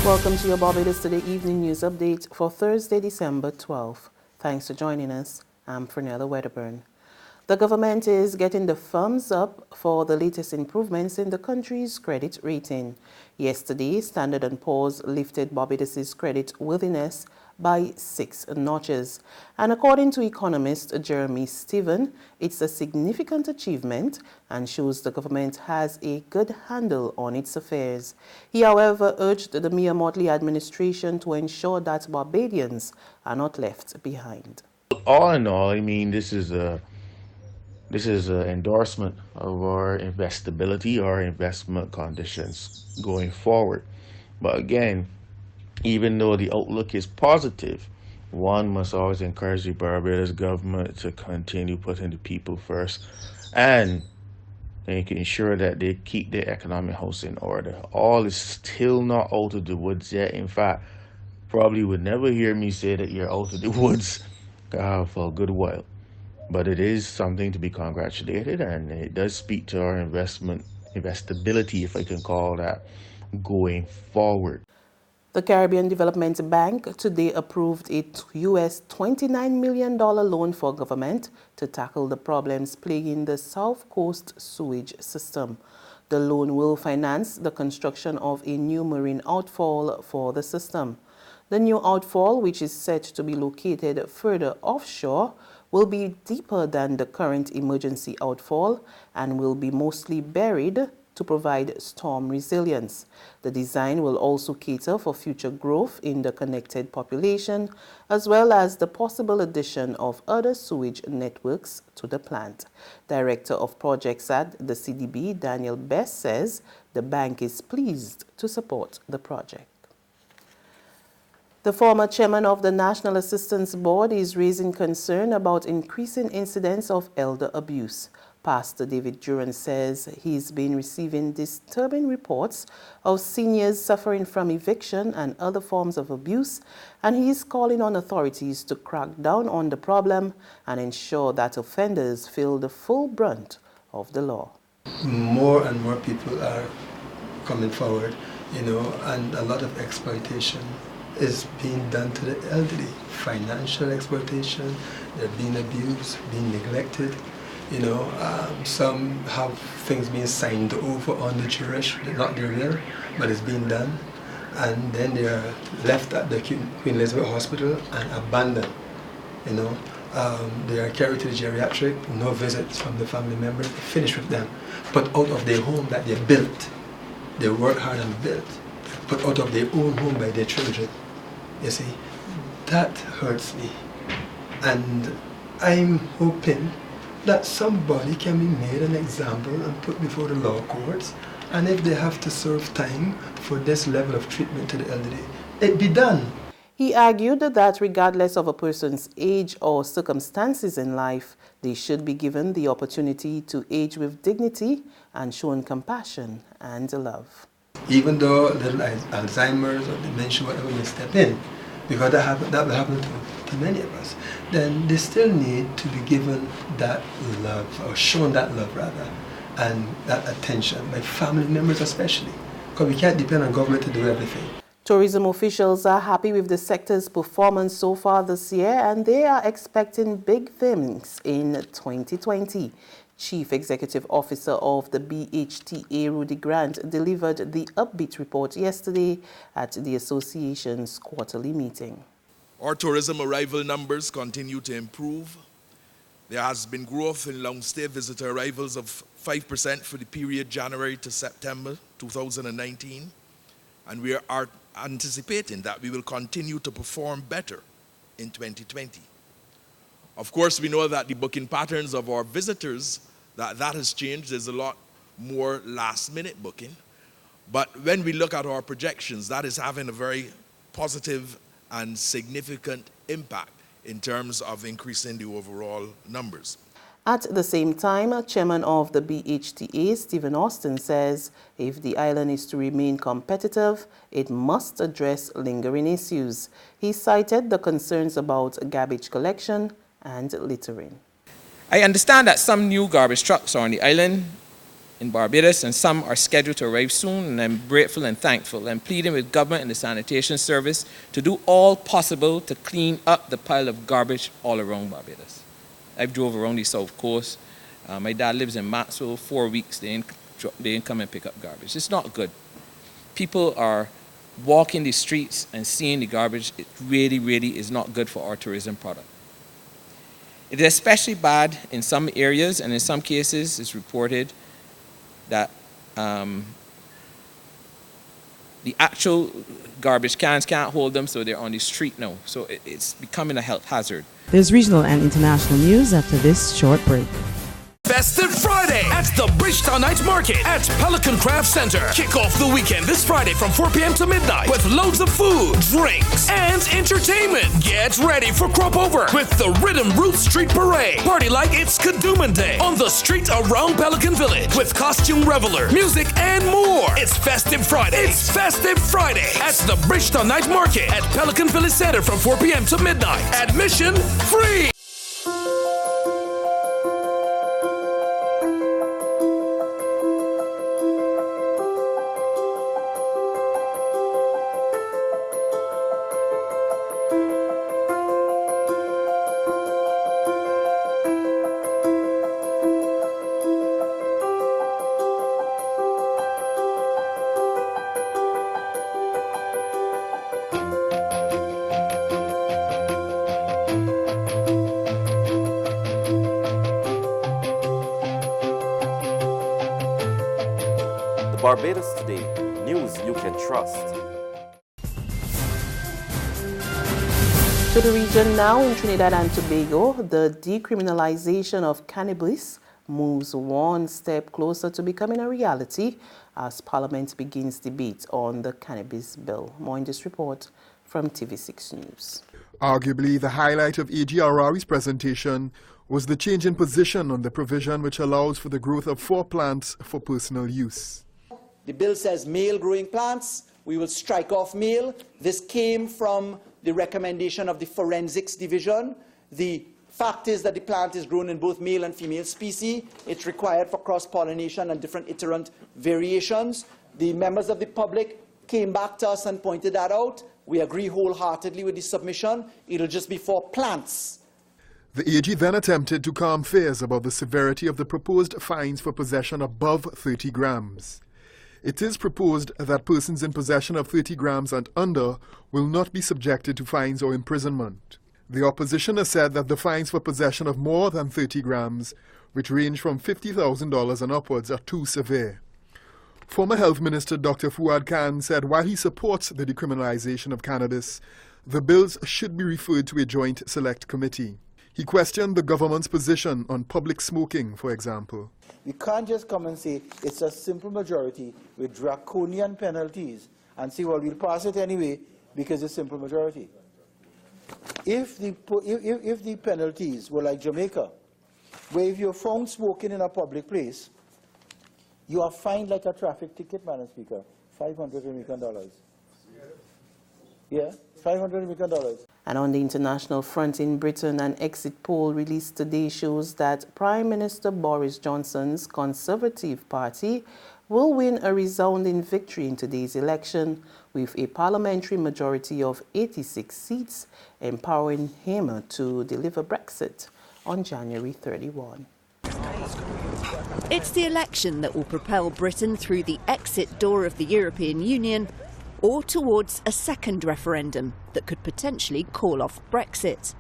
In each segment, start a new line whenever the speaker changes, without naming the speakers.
Welcome to your Barbados Today Evening News Update for Thursday, December 12th. Thanks for joining us. I'm Fernella Wedderburn. The government is getting the thumbs up for the latest improvements in the country's credit rating. Yesterday, Standard & Poor's lifted Barbados's credit worthiness by 6 notches. And according to economist Jeremy Stephen, it's a significant achievement and shows the government has a good handle on its affairs. He, however, urged the Mia Mottley administration to ensure that Barbadians are not left behind.
All in all, I mean, this is an endorsement of our investability, our investment conditions going forward. But again, even though the outlook is positive, one must always encourage the Barbados government to continue putting the people first and making sure that they keep their economic house in order. All is still not out of the woods yet. In fact, probably would never hear me say that you're out of the woods for a good while. But it is something to be congratulated, and it does speak to our investability, if I can call that, going forward.
The Caribbean Development Bank today approved a US $29 million loan for government to tackle the problems plaguing the South Coast sewage system. The loan will finance the construction of a new marine outfall for the system. The new outfall, which is set to be located further offshore, will be deeper than the current emergency outfall and will be mostly buried to provide storm resilience. The design will also cater for future growth in the connected population, as well as the possible addition of other sewage networks to the plant. Director of Projects at the CDB, Daniel Best, says the bank is pleased to support the project. The former chairman of the National Assistance Board is raising concern about increasing incidents of elder abuse. Pastor David Duran says he's been receiving disturbing reports of seniors suffering from eviction and other forms of abuse, and he is calling on authorities to crack down on the problem and ensure that offenders feel the full brunt of the law.
More and more people are coming forward, and a lot of exploitation is being done to the elderly. Financial exploitation, they're being abused, being neglected. Some have things being signed over on the jurish, not their will, but it's being done. And then they are left at the Queen Elizabeth Hospital and abandoned. They are carried to the geriatric, no visits from the family members, finished with them. Put out of their home that they built. They work hard and built. Put out of their own home by their children. You see, that hurts me. And I'm hoping that somebody can be made an example and put before the law courts, and if they have to serve time for this level of treatment to the elderly, it be done.
He argued that regardless of a person's age or circumstances in life, they should be given the opportunity to age with dignity and shown compassion and love.
Even though little Alzheimer's or dementia, whatever may step in, because that will happen to many of us, then they still need to be given that love, or shown that love rather, and that attention by family members especially, because we can't depend on government to do everything.
Tourism officials are happy with the sector's performance so far this year, and they are expecting big things in 2020. Chief Executive Officer of the BHTA, Rudy Grant, delivered the upbeat report yesterday at the association's quarterly meeting.
Our tourism arrival numbers continue to improve. There has been growth in long-stay visitor arrivals of 5% for the period January to September 2019, and we are anticipating that we will continue to perform better in 2020. Of course, we know that the booking patterns of our visitors, that has changed. There's a lot more last-minute booking. But when we look at our projections, that is having a very positive and significant impact in terms of increasing the overall numbers.
At the same time, Chairman of the BHTA, Stephen Austin, says if the island is to remain competitive, it must address lingering issues. He cited the concerns about garbage collection and littering.
I understand that some new garbage trucks are on the island, in Barbados, and some are scheduled to arrive soon, and I'm grateful and thankful. I'm pleading with government and the sanitation service to do all possible to clean up the pile of garbage all around Barbados. I've drove around the south coast. My dad lives in Maxwell. 4 weeks they didn't come and pick up garbage. It's not good. People are walking the streets and seeing the garbage. It really, really is not good for our tourism product. It is especially bad in some areas, and in some cases it's reported that the actual garbage cans can't hold them, so they're on the street now. So it's becoming a health hazard.
There's regional and international news after this short break.
Festive Friday at the Bridgetown Night Market at Pelican Craft Center. Kick off the weekend this Friday from 4 p.m. to midnight with loads of food, drinks, and entertainment. Get ready for Crop Over with the Rhythm Roots Street Parade. Party like it's Kadooman Day on the street around Pelican Village with costume reveler, music, and more. It's Festive Friday. It's Festive Friday at the Bridgetown Night Market at Pelican Village Center from 4 p.m. to midnight. Admission free.
Barbados Today, news you can trust.
To the region now, in Trinidad and Tobago, the decriminalization of cannabis moves one step closer to becoming a reality as Parliament begins debate on the cannabis bill. More in this report from TV6 News.
Arguably, the highlight of AG Arawi's presentation was the change in position on the provision which allows for the growth of 4 plants for personal use.
The bill says male growing plants. We will strike off male. This came from the recommendation of the Forensics Division. The fact is that the plant is grown in both male and female species. It's required for cross-pollination and different iterant variations. The members of the public came back to us and pointed that out. We agree wholeheartedly with the submission. It'll just be for plants.
The AG then attempted to calm fears about the severity of the proposed fines for possession above 30 grams. It is proposed that persons in possession of 30 grams and under will not be subjected to fines or imprisonment. The opposition has said that the fines for possession of more than 30 grams, which range from $50,000 and upwards, are too severe. Former Health Minister Dr. Fuad Khan said while he supports the decriminalization of cannabis, the bills should be referred to a joint select committee. He questioned the government's position on public smoking, for example.
We can't just come and say it's a simple majority with draconian penalties and say, well, we'll pass it anyway because it's simple majority. If the penalties were like Jamaica, where if you're found smoking in a public place, you are fined like a traffic ticket, Madam Speaker, $500 American. Yeah, $500 American.
And on the international front in Britain, an exit poll released today shows that Prime Minister Boris Johnson's Conservative Party will win a resounding victory in today's election with a parliamentary majority of 86 seats, empowering him to deliver Brexit on January 31.
It's the election that will propel Britain through the exit door of the European Union or towards a second referendum that could potentially call off Brexit.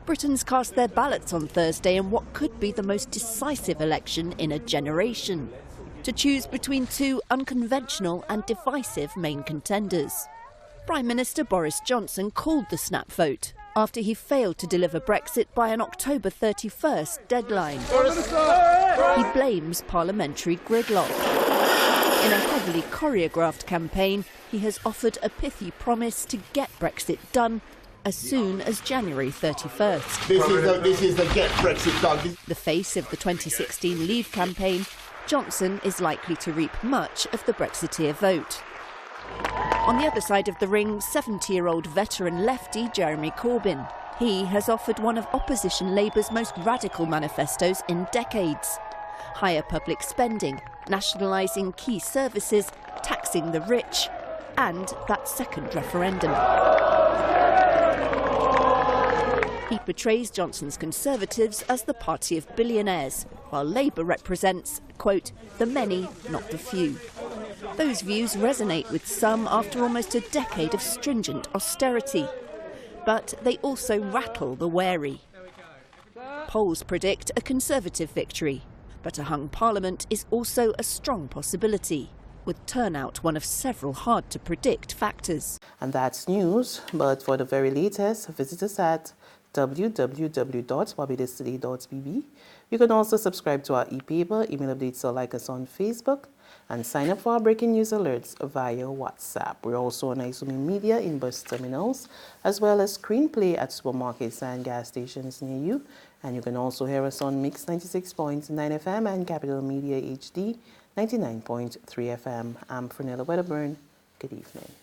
Britons cast their ballots on Thursday in what could be the most decisive election in a generation, to choose between 2 unconventional and divisive main contenders. Prime Minister Boris Johnson called the snap vote after he failed to deliver Brexit by an October 31st deadline. He blames parliamentary gridlock. In a heavily choreographed campaign, he has offered a pithy promise to get Brexit done as soon as January 31st.
This is the get Brexit done.
The face of the 2016 Leave campaign, Johnson is likely to reap much of the Brexiteer vote. On the other side of the ring, 70-year-old veteran lefty Jeremy Corbyn. He has offered one of opposition Labour's most radical manifestos in decades. Higher public spending, nationalising key services, taxing the rich, and that second referendum. He portrays Johnson's Conservatives as the party of billionaires, while Labour represents, quote, the many, not the few. Those views resonate with some after almost a decade of stringent austerity. But they also rattle the wary. Polls predict a Conservative victory, but a hung Parliament is also a strong possibility, with turnout one of several hard-to-predict factors.
And that's news, but for the very latest, visit us at www.barbadostoday.bb. You can also subscribe to our e-paper, email updates, or like us on Facebook, and sign up for our breaking news alerts via WhatsApp. We're also on Isumi Media in bus terminals, as well as screenplay at supermarkets and gas stations near you. And you can also hear us on Mix 96.9 FM and Capital Media HD 99.3 FM. I'm Fernella Wedderburn. Good evening.